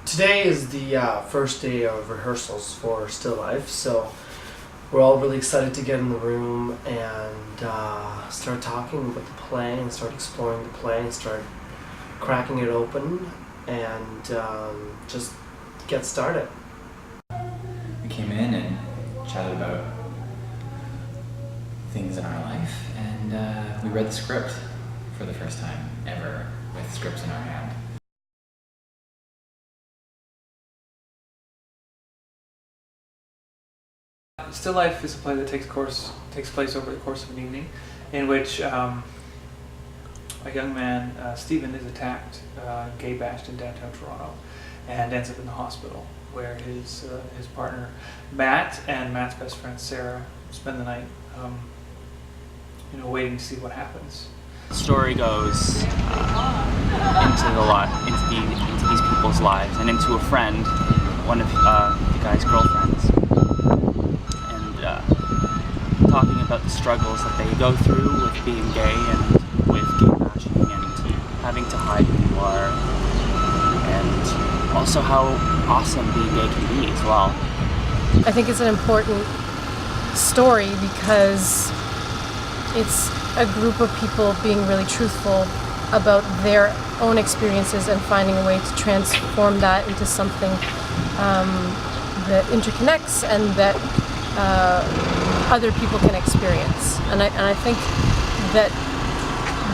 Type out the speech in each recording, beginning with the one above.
Today is the first day of rehearsals for Still Life, so we're all really excited to get in the room and start talking about the play and start exploring the play and start cracking it open and just get started. We came in and chatted about things in our life, and we read the script for the first time ever with scripts in our hand. Still Life is a play that takes place over the course of an evening, in which a young man, Stephen, is attacked, gay bashed in downtown Toronto, and ends up in the hospital, where his partner Matt and Matt's best friend Sarah spend the night, waiting to see what happens. The story goes into these people's lives and into a friend, one of the guy's girlfriends. Talking about the struggles that they go through with being gay and with gay bashing and having to hide who you are, and also how awesome being gay can be as well. I think it's an important story because it's a group of people being really truthful about their own experiences and finding a way to transform that into something that interconnects and that other people can experience. And I think that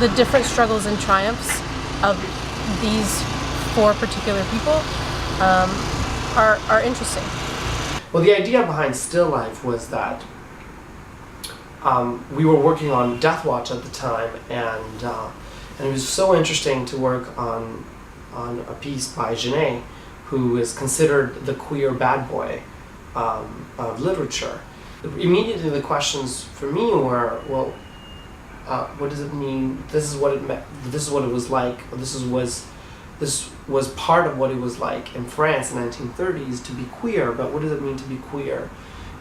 the different struggles and triumphs of these four particular people are interesting. Well, the idea behind Still Life was that we were working on Death Watch at the time, and it was so interesting to work on a piece by Genet, who is considered the queer bad boy of literature. Immediately the questions for me were, well, what does it mean? This is what it meant. This is what it was like. This was part of what it was like in France in the 1930s to be queer. But what does it mean to be queer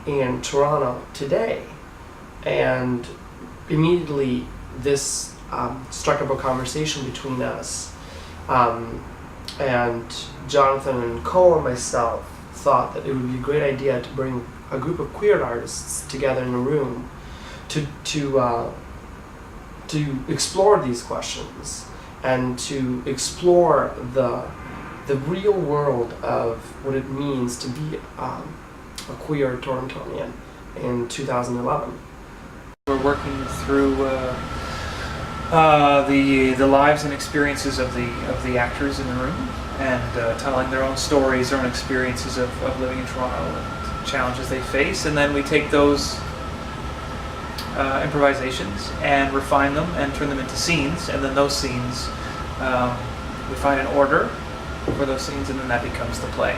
in Toronto today? And immediately this struck up a conversation between us, and Jonathan and Cole and myself thought that it would be a great idea to bring a group of queer artists together in a room to explore these questions and to explore the real world of what it means to be a queer Torontonian in 2011. We're working through the lives and experiences of the actors in the room, and telling their own stories, their own experiences of living in Toronto and challenges they face, and then we take those improvisations and refine them and turn them into scenes, and then those scenes, we find an order for those scenes, and then that becomes the play.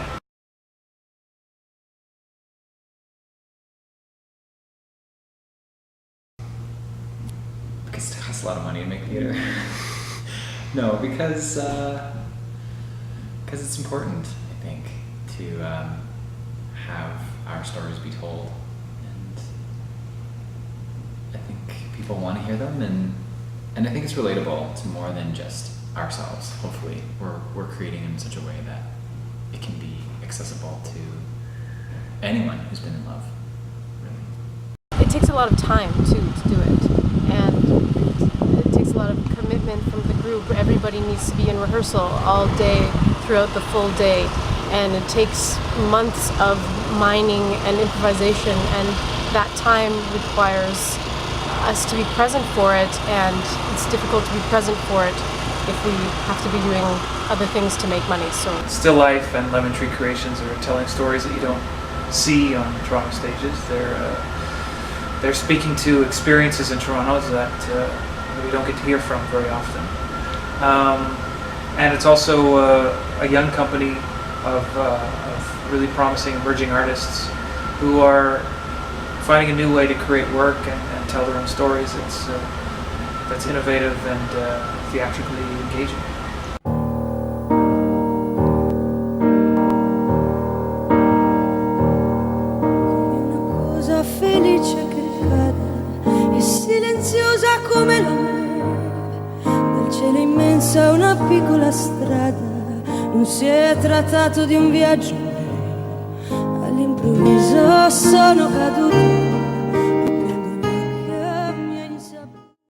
Because it costs a lot of money to make theater. No, because it's important, I think, to have our stories be told, and I think people want to hear them, and I think it's relatable to more than just ourselves. Hopefully, we're creating in such a way that it can be accessible to anyone who's been in love. Really, it takes a lot of time to do it, and it takes a lot of commitment from the group. Everybody needs to be in rehearsal all day throughout the full day, and it takes months of mining and improvisation, and that time requires us to be present for it, and it's difficult to be present for it if we have to be doing other things to make money. So Still Life and Lemon Tree Creations are telling stories that you don't see on Toronto stages. They're speaking to experiences in Toronto that we don't get to hear from very often. And it's also a young company of really promising emerging artists who are finding a new way to create work and tell their own stories. That's innovative and theatrically engaging. Una cosa felice che cade e silenziosa come la neve, dal cielo immensa una piccola strada non si è trattato di un viaggio, all'improvviso sono caduto